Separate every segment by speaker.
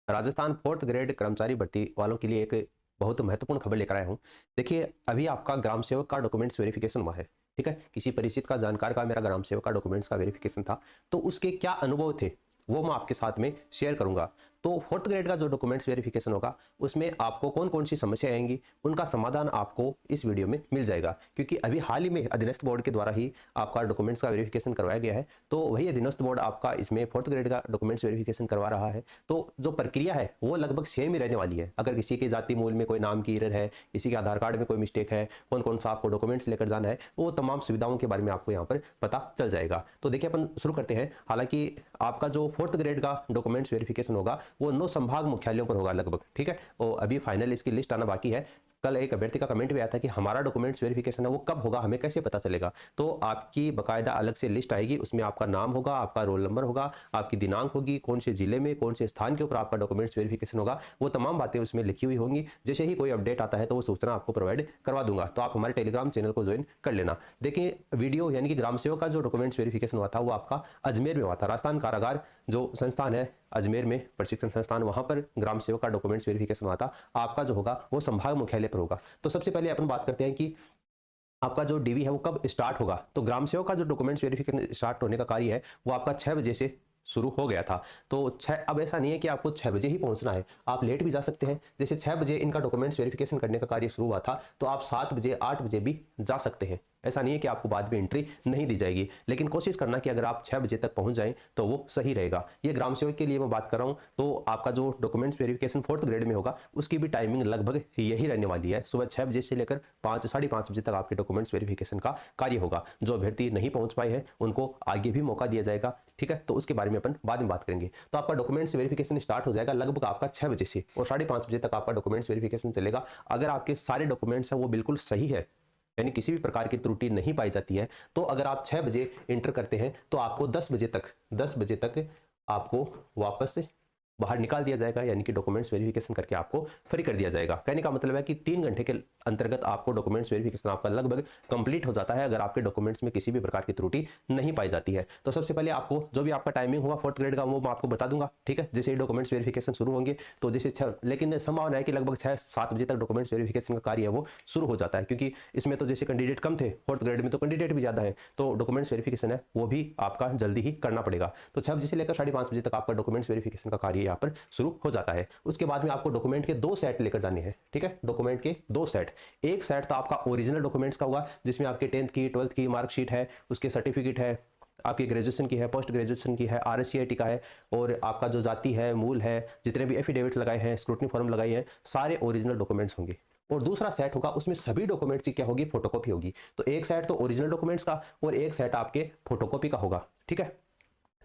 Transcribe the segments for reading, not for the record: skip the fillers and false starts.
Speaker 1: Rajasthan fourth grade कर्मचारी भर्ती वालों के लिए एक बहुत महत्वपूर्ण खबर लेकर आया हूँ। देखिए, अभी आपका ग्राम सेवक का डॉक्यूमेंट्स वेरिफिकेशन हुआ है। ठीक है, किसी परिचित का जानकार का मेरा ग्राम सेवक का डॉक्यूमेंट्स का वेरिफिकेशन था, तो उसके क्या अनुभव थे वो मैं आपके साथ में शेयर करूंगा। तो फोर्थ ग्रेड का जो डॉक्यूमेंट्स वेरिफिकेशन होगा उसमें आपको कौन कौन सी समस्या आएंगी, उनका समाधान आपको इस वीडियो में मिल जाएगा। क्योंकि अभी हाल ही में अधीनस्थ बोर्ड के द्वारा ही आपका डॉक्यूमेंट्स का वेरिफिकेशन करवाया गया है, तो वही अधीनस्थ बोर्ड आपका इसमें फोर्थ ग्रेड का डॉक्यूमेंट्स वेरिफिकेशन करवा रहा है। तो जो प्रक्रिया है वो लगभग सेम ही रहने वाली है। अगर किसी के जाति मूल में कोई नाम की एरर है, किसी के आधार कार्ड में कोई मिस्टेक है, कौन कौन सा आपको डॉक्यूमेंट्स लेकर जाना है, वो तमाम सुविधाओं के बारे में आपको यहाँ पर पता चल जाएगा। तो देखिए, अपन शुरू करते हैं। हालांकि आपका जो फोर्थ ग्रेड का डॉक्यूमेंट्स वेरिफिकेशन होगा वो 9 संभाग मुख्यालयों पर होगा लगभग। ठीक है, और अभी फाइनल इसकी लिस्ट आना बाकी है। कल एक अभ्यर्थी का कमेंट भी आया था कि हमारा डॉक्यूमेंट्स वेरिफिकेशन है वो कब होगा, हमें कैसे पता चलेगा। तो आपकी बकायदा अलग से लिस्ट आएगी, उसमें आपका नाम होगा, आपका रोल नंबर होगा, आपकी दिनांक होगी, कौन से जिले में कौन से स्थान के ऊपर आपका डॉक्यूमेंट्स वेरिफिकेशन होगा, वो तमाम बातें उसमें लिखी हुई होंगी। जैसे ही कोई अपडेट आता है तो वो सूचना आपको प्रोवाइड करवा दूंगा। तो आप हमारे टेलीग्राम चैनल को ज्वाइन कर लेना। देखिए, वीडियो यानी कि ग्राम सेवक का जो डॉक्यूमेंट्स वेरिफिकेशन हुआ था वो आपका अजमेर में हुआ था। राजस्थान कारागार जो संस्थान है अजमेर में, प्रशिक्षण संस्थान, वहां पर ग्राम सेवक का डॉक्यूमेंट्स वेरिफिकेशन हुआ था। आपका जो होगा वो संभाग मुख्यालय पर होगा। तो सबसे पहले अपन बात करते हैं कि आपका जो डीवी है वो कब स्टार्ट होगा। तो ग्राम सेवक का जो डॉक्यूमेंट्स वेरिफिकेशन स्टार्ट होने का कार्य है वो आपका 6 बजे से शुरू हो गया था। तो 6, अब ऐसा नहीं है कि आपको 6 बजे ही पहुंचना है, आप लेट भी जा सकते हैं। जैसे 6 बजे इनका डॉक्यूमेंट्स वेरिफिकेशन करने का कार्य शुरू हुआ था, तो आप 7 बजे 8 बजे भी जा सकते हैं। ऐसा नहीं है कि आपको बाद में एंट्री नहीं दी जाएगी, लेकिन कोशिश करना कि अगर आप 6 बजे तक पहुंच जाएं तो वो सही रहेगा। ये ग्राम सेवक के लिए मैं बात कर रहा हूं। तो आपका जो डॉक्यूमेंट्स वेरिफिकेशन फोर्थ ग्रेड में होगा उसकी भी टाइमिंग लगभग यही रहने वाली है। सुबह 6 बजे से लेकर 5 साढ़े 5 बजे तक आपके डॉक्यूमेंट्स वेरिफिकेशन का कार्य होगा। जो अभ्यर्थी नहीं पहुंच पाए हैं उनको आगे भी मौका दिया जाएगा। ठीक है, तो उसके बारे में अपन बाद में बात करेंगे। तो आपका डॉक्यूमेंट्स वेरिफिकेशन स्टार्ट हो जाएगा लगभग आपका 6 बजे से, और 5:30 बजे तक आपका डॉक्यूमेंट्स वेरिफिकेशन चलेगा। अगर आपके सारे डॉक्यूमेंट्स हैं वो बिल्कुल सही है, यानी किसी भी प्रकार की त्रुटि नहीं पाई जाती है, तो अगर आप 6 बजे इंटर करते हैं तो आपको 10 बजे तक आपको वापस से बाहर निकाल दिया जाएगा, यानी कि डॉक्यूमेंट्स वेरिफिकेशन करके आपको फ्री कर दिया जाएगा। कहने का मतलब है कि 3 घंटे के अंतर्गत आपको डॉक्यूमेंट्स वेरिफिकेशन आपका लगभग कंप्लीट हो जाता है, अगर आपके डॉक्यूमेंट्स में किसी भी प्रकार की त्रुटि नहीं पाई जाती है। तो सबसे पहले आपको जो भी आपका टाइमिंग हुआ फोर्थ ग्रेड का वो मैं आपको बता दूंगा। ठीक है, जैसे डॉक्यूमेंट्स वेरिफिकेशन शुरू होंगे तो जैसे 6, लेकिन संभावना है कि लगभग 6-7 बजे तक डॉक्यूमेंट्स वेरिफिकेशन का कार्य है वो शुरू हो जाता है, क्योंकि इसमें तो जैसे कैंडिडेट कम थे, फोर्थ ग्रेड में तो कैंडिडेट भी ज्यादा है, तो डॉक्यूमेंट्स वेरिफिकेशन है वो भी आपका जल्दी ही करना पड़ेगा। तो 6 बजे से लेकर 5:30 बजे तक आपका डॉक्यूमेंट्स वेरिफिकेशन का कार्य यहाँ पर शुरू हो जाता है। उसके बाद में आपको डॉक्यूमेंट के 2 सेट लेकर जाने हैं। ठीक है, डॉक्यूमेंट के 2 सेट। एक सेट तो आपका ओरिजिनल डॉक्यूमेंट्स का होगा, जिसमें आपके 10th की 12th की मार्कशीट है, उसके सर्टिफिकेट है, आपकी ग्रेजुएशन की है, पोस्ट ग्रेजुएशन की है, RSCIT का है, और आपका जो जाति है, मूल है, जितने भी एफिडेविट लगाए हैं, स्क्रूटनी फॉर्म लगाई है, सारे ओरिजिनल डॉक्यूमेंट्स होंगे। और दूसरा सेट होगा उसमें सभी डॉक्यूमेंट्स की क्या होगी, फोटोकॉपी होगी। तो एक सेट तो ओरिजिनल डॉक्यूमेंट्स का और एक सेट आपके फोटोकॉपी का होगा। ठीक है,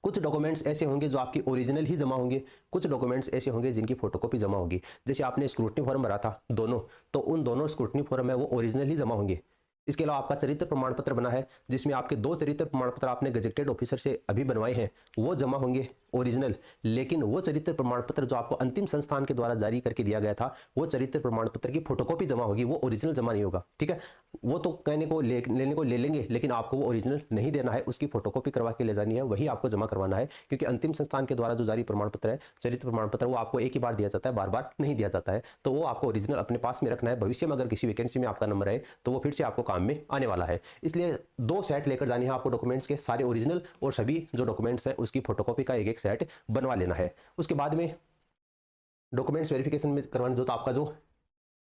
Speaker 1: कुछ डॉक्यूमेंट्स ऐसे होंगे जो आपकी ओरिजिनल ही जमा होंगे, कुछ डॉक्यूमेंट्स ऐसे होंगे जिनकी फोटोकॉपी जमा होगी। जैसे आपने स्क्रूटनी फॉर्म भरा था दोनों, तो उन दोनों स्क्रूटनी फॉर्म है वो ओरिजिनल ही जमा होंगे। इसके अलावा आपका चरित्र प्रमाण पत्र बना है, जिसमें आपके 2 चरित्र प्रमाण पत्र आपने गजेटेड ऑफिसर से अभी बनवाए हैं, वो जमा होंगे ओरिजिनल। लेकिन वो चरित्र प्रमाण पत्र जो आपको अंतिम संस्थान के द्वारा जारी करके दिया गया था, वो चरित्र प्रमाण पत्र की फोटोकॉपी जमा होगी, वो ओरिजिनल जमा नहीं होगा। ठीक है, वो तो कहने को लेने को ले लेंगे, लेकिन आपको वो ओरिजिनल नहीं देना है, उसकी फोटोकॉपी करवा के ले जानी है, वही आपको जमा करवाना है। क्योंकि अंतिम संस्थान के द्वारा जो जारी प्रमाण पत्र है, चरित्र प्रमाण पत्र, वो आपको एक ही बार दिया जाता है, बार बार नहीं दिया जाता है। तो वो आपको ओरिजिनल अपने पास में रखना है। भविष्य में अगर किसी वैकेंसी में आपका नंबर है तो वो फिर से आपको काम में आने वाला है। इसलिए 2 सेट लेकर जाने हैं आपको डॉक्यूमेंट्स के, सारे ओरिजिनल और सभी जो डॉक्यूमेंट्स है उसकी फोटोकॉपी का एक सेट बनवा लेना है। उसके बाद में डॉक्यूमेंट्स वेरिफिकेशन में करवाने जो तो आपका जो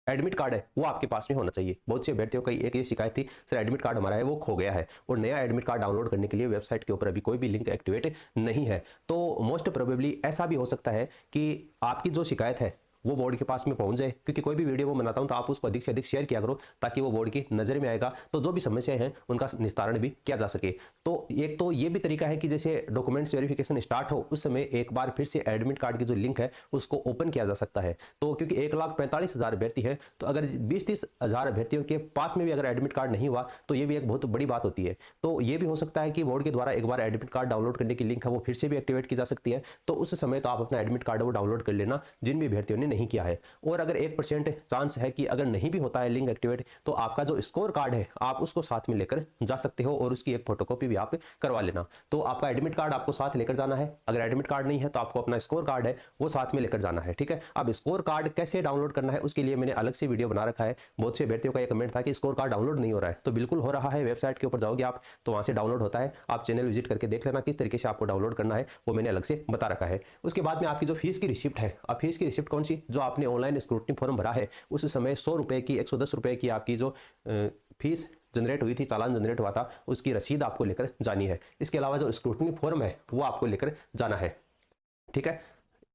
Speaker 1: एडमिट कार्ड है वो आपके पास में होना चाहिए। बहुत से अभ्यर्थियों की एक ये शिकायत थी, सर एडमिट कार्ड हमारा है वो खो गया है, और नया एडमिट कार्ड डाउनलोड करने के लिए वेबसाइट के ऊपर अभी कोई भी लिंक एक्टिवेट नहीं है। तो मोस्ट प्रोबेबली ऐसा भी हो सकता है कि आपकी जो शिकायत है वो बोर्ड के पास में पहुंच जाए, क्योंकि कोई भी वीडियो वो बनाता हूं तो आप उसको अधिक से अधिक शेयर किया करो, ताकि वो बोर्ड की नज़र में आएगा, तो जो भी समस्याएं हैं उनका निस्तारण भी किया जा सके। तो एक तो ये भी तरीका है कि जैसे डॉक्यूमेंट्स वेरिफिकेशन स्टार्ट हो उस समय एक बार फिर से एडमिट कार्ड की जो लिंक है उसको ओपन किया जा सकता है। तो क्योंकि 1,45,000 अभ्यर्थी है, तो अगर 20-30 हज़ार अभ्यर्थियों के पास में भी अगर एडमिट कार्ड नहीं हुआ तो ये भी एक बहुत बड़ी बात होती है। तो ये भी हो सकता है कि बोर्ड के द्वारा एक बार एडमिट कार्ड डाउनलोड करने की लिंक है वो फिर से भी एक्टिवेट की जा सकती है। तो उस समय तो आप अपना एडमिट कार्ड वो डाउनलोड कर लेना, जिन भी अभ्यर्थियों ने नहीं किया है। और अगर 1% चांस है कि अगर नहीं भी होता है लिंक एक्टिवेट, तो आपका जो स्कोर कार्ड है आप उसको साथ में लेकर जा सकते हो और उसकी एक फोटोकॉपी भी आप करवा लेना। तो आपका एडमिट कार्ड आपको साथ लेकर जाना है, अगर एडमिट कार्ड नहीं है तो आपको अपना स्कोर कार्ड है वो साथ में लेकर जाना है, ठीक है। अब स्कोर कार्ड कैसे डाउनलोड करना है उसके लिए मैंने अलग से वीडियो बना रखा है। बहुत से अभ्यर्थियों का ये कमेंट था कि स्कोर कार्ड डाउनलोड नहीं हो रहा है, तो बिल्कुल हो रहा है। वेबसाइट के ऊपर जाओगे आप तो वहां से डाउनलोड होता है, आप चैनल विजिट करके देख लेना किस तरीके से आपको डाउनलोड करना है, वो मैंने अलग से बता रखा है। उसके बाद में आपकी जो फीस की रिसिप्ट है, अब फीस की रिसिप्ट कौन सी, जो आपने ऑनलाइन स्क्रूटनी फॉर्म भरा है उस समय 100 रुपए की 110 रुपए की आपकी जो फीस जनरेट हुई थी, चालान जनरेट हुआ था, उसकी रसीद आपको लेकर जानी है। इसके अलावा जो स्क्रूटनी फॉर्म है वो आपको लेकर जाना है, ठीक है।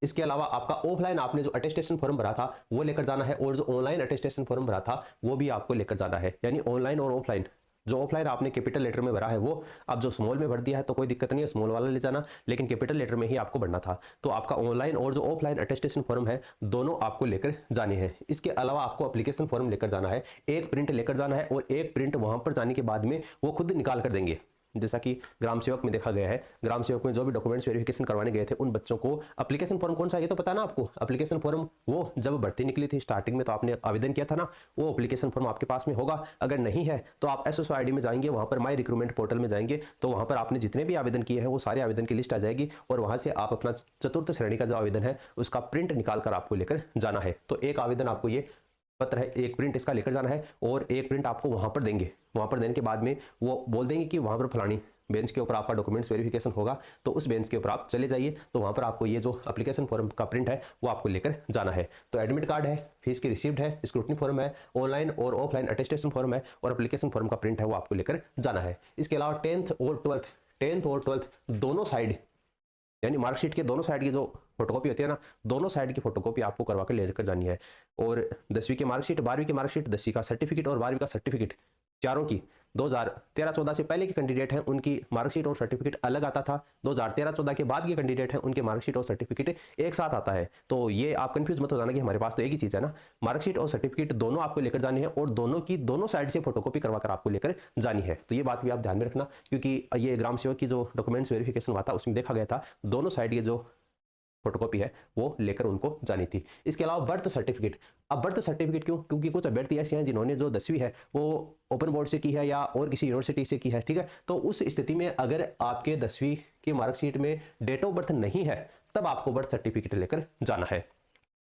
Speaker 1: इसके अलावा आपका ऑफलाइन आपने जो अटेस्टेशन फॉर्म भरा था वो लेकर जाना है, और जो ऑनलाइन अटेस्टेशन फॉर्म भरा था वो भी आपको लेकर जाना है। यानी ऑनलाइन और ऑफलाइन, जो ऑफलाइन आपने कैपिटल लेटर में भरा है वो अब जो स्मॉल में भर दिया है तो कोई दिक्कत नहीं है, स्मॉल वाला ले जाना, लेकिन कैपिटल लेटर में ही आपको भरना था। तो आपका ऑनलाइन और जो ऑफलाइन अटेस्टेशन फॉर्म है दोनों आपको लेकर जाने हैं। इसके अलावा आपको एप्लीकेशन फॉर्म लेकर जाना है, एक प्रिंट लेकर जाना है, और एक प्रिंट वहां पर जाने के बाद में वो खुद निकाल कर देंगे। जैसा कि ग्राम सेवक में देखा गया है, ग्राम सेवक में जो भी डॉक्यूमेंट्स वेरिफिकेशन करवाने गए थे उन बच्चों को एप्लीकेशन फॉर्म कौन सा, ये तो पता ना आपको। एप्लीकेशन फॉर्म वो जब भर्ती निकली थी स्टार्टिंग में तो आपने आवेदन किया था ना, वो एप्लीकेशन फॉर्म आपके पास में होगा। अगर नहीं है तो आप SSO ID में जाएंगे, वहां पर माई रिक्रूटमेंट पोर्टल में जाएंगे तो वहां पर आपने जितने भी आवेदन किए हैं वो सारे आवेदन की लिस्ट आ जाएगी, और वहां से आप अपना चतुर्थ श्रेणी का जो आवेदन है उसका प्रिंट निकाल कर आपको लेकर जाना है। तो एक आवेदन आपको ये पत्र है, एक प्रिंट इसका लेकर जाना है, और एक प्रिंट आपको वहां पर देंगे। वहां पर देने के बाद में वो बोल देंगे कि वहां पर फलानी बेंच के ऊपर आपका डॉक्यूमेंट्स वेरिफिकेशन होगा, तो उस बेंच के ऊपर आप चले जाइए, तो वहां पर आपको ये जो एप्लीकेशन फॉर्म का प्रिंट है वो आपको लेकर जाना है। तो एडमिट कार्ड है, फीस की रिसिप्ट है, स्क्रूटनी फॉर्म है, ऑनलाइन और ऑफलाइन अटेस्टेशन फॉर्म है, और एप्लीकेशन फॉर्म का प्रिंट है वो आपको लेकर जाना है। इसके अलावा 10th और 12th दोनों साइड, यानी मार्कशीट के दोनों साइड की जो फोटोकॉपी होती है ना, दोनों साइड की फोटोकॉपी आपको करवा कर लेकर जानी है। और 10वीं की मार्कशीट, 12वीं की मार्कशीट, 10वीं का सर्टिफिकेट और 12वीं का सर्टिफिकेट, चारों की 2013-14 से पहले के कैंडिडेट हैं उनकी मार्कशीट और सर्टिफिकेट अलग आता था, 2013-14 के बाद के कैंडिडेट हैं उनके मार्कशीट और सर्टिफिकेट एक साथ आता है। तो ये आप कंफ्यूज मत हो जाना कि हमारे पास तो एक ही चीज़ है ना, मार्कशीट और सर्टिफिकेट दोनों आपको लेकर जानी है, और दोनों की दोनों साइड से फोटोकॉपी करवा कर आपको लेकर जानी है। तो ये बात भी आप ध्यान में रखना, क्योंकि ये ग्राम सेवक की जो डॉक्यूमेंट्स वेरिफिकेशन हुआ था उसमें देखा गया था दोनों साइड के जो फोटोकॉपी है वो लेकर उनको जानी थी। इसके अलावा बर्थ सर्टिफिकेट, अब बर्थ सर्टिफिकेट क्यों, क्योंकि कुछ अभ्यर्थी ऐसे हैं जिन्होंने जो 10वीं है वो ओपन बोर्ड से की है या और किसी यूनिवर्सिटी से की है, ठीक है। तो उस स्थिति में अगर आपके 10वीं की मार्कशीट में डेट ऑफ बर्थ नहीं है तब आपको बर्थ सर्टिफिकेट लेकर जाना है।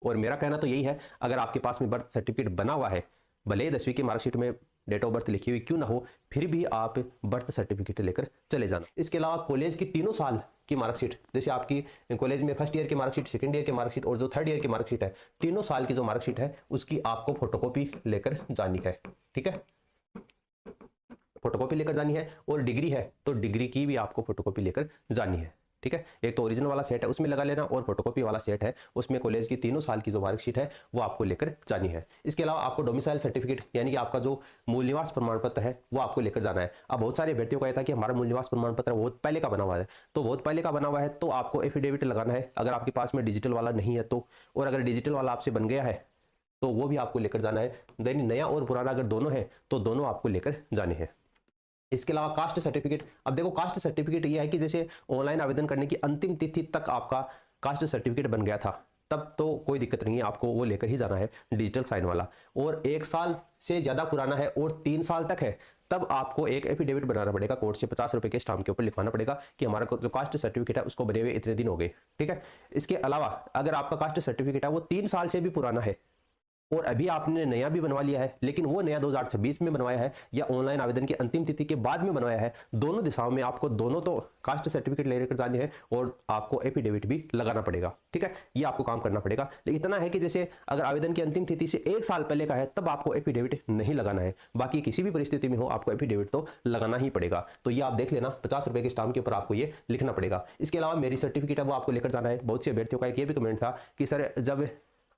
Speaker 1: और मेरा कहना तो यही है, अगर आपके पास में बर्थ सर्टिफिकेट बना हुआ है, भले ही 10वीं की मार्कशीट में डेट ऑफ बर्थ लिखी हुई क्यों ना हो, फिर भी आप बर्थ सर्टिफिकेट लेकर चले जाना। इसके अलावा कॉलेज की 3 साल की मार्कशीट, जैसे आपकी कॉलेज में फर्स्ट ईयर की मार्कशीट, सेकंड ईयर की मार्कशीट और जो थर्ड ईयर की मार्कशीट है, 3 साल की जो मार्कशीट है उसकी आपको फोटोकॉपी लेकर जानी है, ठीक है। फोटोकॉपी लेकर जानी है, और डिग्री है तो डिग्री की भी आपको फोटोकॉपी लेकर जानी है, ठीक है। एक तो ओरिजिनल वाला सेट है उसमें लगा लेना, और फोटोकॉपी वाला सेट है उसमें कॉलेज की 3 साल की जो मार्कशीट है वो आपको लेकर जानी है। इसके अलावा आपको डोमिसाइल सर्टिफिकेट, यानी कि आपका जो मूल निवास प्रमाण पत्र है वो आपको लेकर जाना है। अब बहुत सारे अभ्यर्थियों का था कि हमारा मूल निवास प्रमाण पत्र बहुत पहले का बना हुआ है, तो बहुत पहले का बना हुआ है तो आपको एफिडेविट लगाना है, अगर आपके पास में डिजिटल वाला नहीं है तो, और अगर डिजिटल वाला आपसे बन गया है तो वो भी आपको लेकर जाना है। यानी नया और पुराना अगर दोनों है तो दोनों आपको लेकर जाने हैं। इसके अलावा कास्ट सर्टिफिकेट, अब देखो कास्ट सर्टिफिकेट ये है कि जैसे ऑनलाइन आवेदन करने की अंतिम तिथि तक आपका कास्ट सर्टिफिकेट बन गया था तब तो कोई दिक्कत नहीं है, आपको वो लेकर ही जाना है डिजिटल साइन वाला। और 1 साल से ज़्यादा पुराना है और 3 साल तक है तब आपको एक एफिडेविट बनाना पड़ेगा, कोर्ट से 50 रुपये के स्टाम्प के ऊपर लिखवाना पड़ेगा कि हमारा जो कास्ट सर्टिफिकेट है उसको बने हुए इतने दिन हो गए, ठीक है। इसके अलावा अगर आपका कास्ट सर्टिफिकेट है वो 3 साल से भी पुराना है और अभी आपने नया भी बनवा लिया है, लेकिन वो नया 2026 में बनवाया है या ऑनलाइन आवेदन की अंतिम तिथि के बाद में बनवाया है, दोनों दिशाओं में आपको दोनों तो कास्ट सर्टिफिकेट लेकर जाने हैं और आपको एफिडेविट भी लगाना पड़ेगा, ठीक है। ये आपको काम करना पड़ेगा। लेकिन इतना है कि जैसे अगर आवेदन की अंतिम तिथि से 1 साल पहले का है तब आपको एफिडेविट नहीं लगाना है, बाकी किसी भी परिस्थिति में हो आपको एफिडेविट तो लगाना ही पड़ेगा। तो ये आप देख लेना, 50 रुपये के स्टाम्प के ऊपर आपको ये लिखना पड़ेगा। इसके अलावा मेरी सर्टिफिकेट है वो आपको लेकर जाना है। बहुत से अभ्यर्थियों का एक ये भी कमेंट था कि सर जब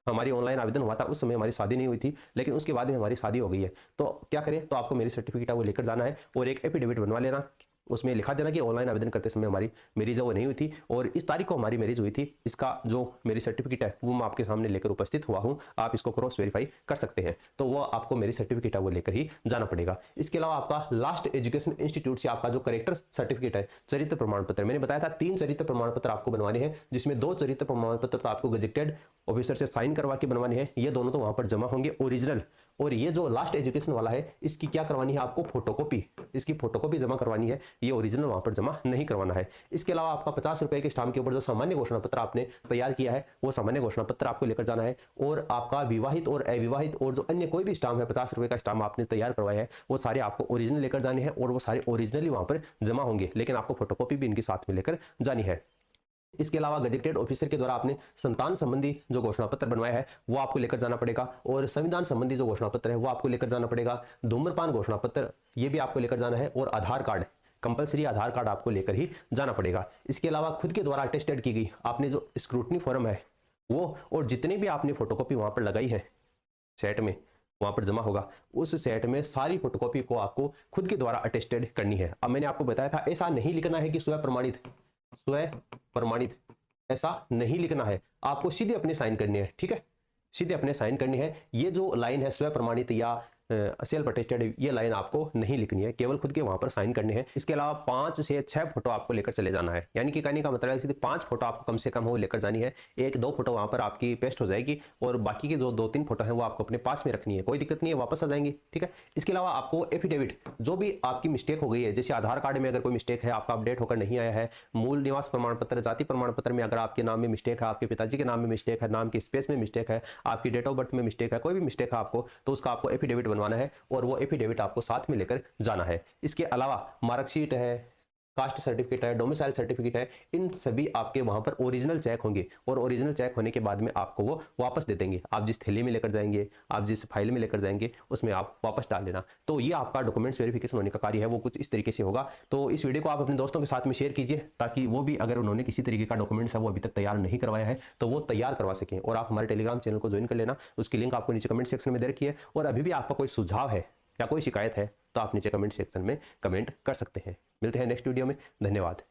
Speaker 1: हमारी ऑनलाइन आवेदन हुआ था उस समय हमारी शादी नहीं हुई थी, लेकिन उसके बाद में हमारी शादी हो गई है, तो क्या करें। तो आपको मेरी सर्टिफिकेट है वो लेकर जाना है और एक एफिडेविट बनवा लेना उसमें लिखा देना कि ऑनलाइन आवेदन करते समय हमारी मैरिज वो नहीं हुई थी और इस तारीख को हमारी मैरिज हुई थी। इसका जो मेरी सर्टिफिकेट है वो मैं आपके सामने लेकर उपस्थित हुआ हूँ, आप इसको क्रॉस वेरीफाई कर सकते हैं। तो वो आपको मेरी सर्टिफिकेट है वो लेकर ही जाना पड़ेगा। इसके अलावा आपका लास्ट एजुकेशन इंस्टीट्यूट से आपका जो करेक्टर सर्टिफिकेट है, चरित्र प्रमाण पत्र, मैंने बताया था 3 चरित्र प्रमाण पत्र आपको बनवाने हैं, जिसमें 2 चरित्र प्रमाण पत्र तो आपको गजेटेड ऑफिसर से साइन करवा के बनवाने हैं, ये दोनों तो वहां पर जमा होंगे ओरिजिनल। और ये जो लास्ट एजुकेशन वाला है इसकी क्या करवानी है आपको, फोटोकॉपी, इसकी फोटोकॉपी जमा करवानी है, ये ओरिजिनल वहां पर जमा नहीं करवाना है। इसके अलावा आपका 50 रुपए के स्टाम्प के ऊपर जो सामान्य घोषणा पत्र आपने तैयार किया है वो सामान्य घोषणा पत्र आपको लेकर जाना है। और आपका विवाहित और अविवाहित और जो अन्य कोई भी स्टाम्प है 50 रुपए का स्टाम्प आपने तैयार करवाया है वो सारे आपको ओरिजिनल लेकर जाने हैं और वो सारे ओरिजिनली वहां पर जमा होंगे, लेकिन आपको फोटोकॉपी भी इनके साथ में लेकर जानी है। इसके अलावा गजेटेड ऑफिसर के द्वारा आपने संतान संबंधी जो घोषणा पत्र बनवाया है वो आपको लेकर जाना पड़ेगा और संविधान संबंधी जो घोषणा पत्र है वो आपको लेकर जाना पड़ेगा। धूम्रपान घोषणा पत्र ये भी आपको लेकर जाना है और आधार कार्ड, कंपलसरी आधार कार्ड आपको लेकर ही जाना पड़ेगा। इसके अलावा खुद के द्वारा अटेस्टेड की गई आपने जो स्क्रूटनी फॉर्म है वो, और जितने भी आपने फोटोकॉपी वहां पर लगाई है सेट में वहां पर जमा होगा, उस सेट में सारी फोटोकॉपी को आपको खुद के द्वारा अटेस्टेड करनी है। अब मैंने आपको बताया था ऐसा नहीं लिखना है कि स्वयं प्रमाणित, ऐसा नहीं लिखना है, आपको सीधे अपने साइन करनी है, ठीक है, सीधे अपने साइन करनी है। ये जो लाइन है स्वयं प्रमाणित या सेल्फ अटेस्टेड, ये लाइन आपको नहीं लिखनी है, केवल खुद के वहां पर साइन करने हैं। इसके अलावा 5 से 6 फोटो आपको लेकर चले जाना है, यानी कि कहने का मतलब है सीधे 5 फोटो आपको कम से कम वो लेकर जानी है। 1-2 फोटो वहां पर आपकी पेस्ट हो जाएगी और बाकी के जो 2-3 फोटो है वो आपको अपने पास में रखनी है, कोई दिक्कत नहीं है, वापस आ जाएंगे, ठीक है। इसके अलावा आपको एफिडेविट, जो भी आपकी मिस्टेक हो गई है, जैसे आधार कार्ड में अगर कोई मिस्टेक है आपका अपडेट होकर नहीं आया है, मूल निवास प्रमाण पत्र, जाति प्रमाण पत्र में अगर आपके नाम में मिस्टेक है, आपके पिताजी के नाम में मिस्टेक है, नाम की स्पेस में मिस्टेक है, आपकी डेट ऑफ बर्थ में मिस्टेक है, कोई भी मिस्टेक है आपको, तो उसका आपको एफिडेविट बनवाना है और वो एफिडेविट आपको साथ में लेकर जाना है। इसके अलावा मार्कशीट है, कास्ट सर्टिफिकेट है, डोमिसाइल सर्टिफिकेट है, इन सभी आपके वहां पर ओरिजिनल चेक होंगे और ओरिजिनल चेक होने के बाद में आपको वो वापस दे देंगे। आप जिस थैली में लेकर जाएंगे, आप जिस फाइल में लेकर जाएंगे उसमें आप वापस डाल देना। तो ये आपका डॉक्यूमेंट्स वेरिफिकेशन होने का कार्य है वो कुछ इस तरीके से होगा। तो इस वीडियो को आप अपने दोस्तों के साथ में शेयर कीजिए ताकि वो भी अगर उन्होंने किसी तरीके का डॉक्यूमेंट्स है वो अभी तक तैयार नहीं करवाया है तो वो तैयार करवा सकें। और आप हमारे टेलीग्राम चैनल को ज्वाइन कर लेना, उसकी लिंक आपको नीचे कमेंट सेक्शन में दे रखी है। और अभी भी आपका कोई सुझाव है या कोई शिकायत है तो आप नीचे कमेंट सेक्शन में कमेंट कर सकते हैं। मिलते हैं नेक्स्ट वीडियो में, धन्यवाद।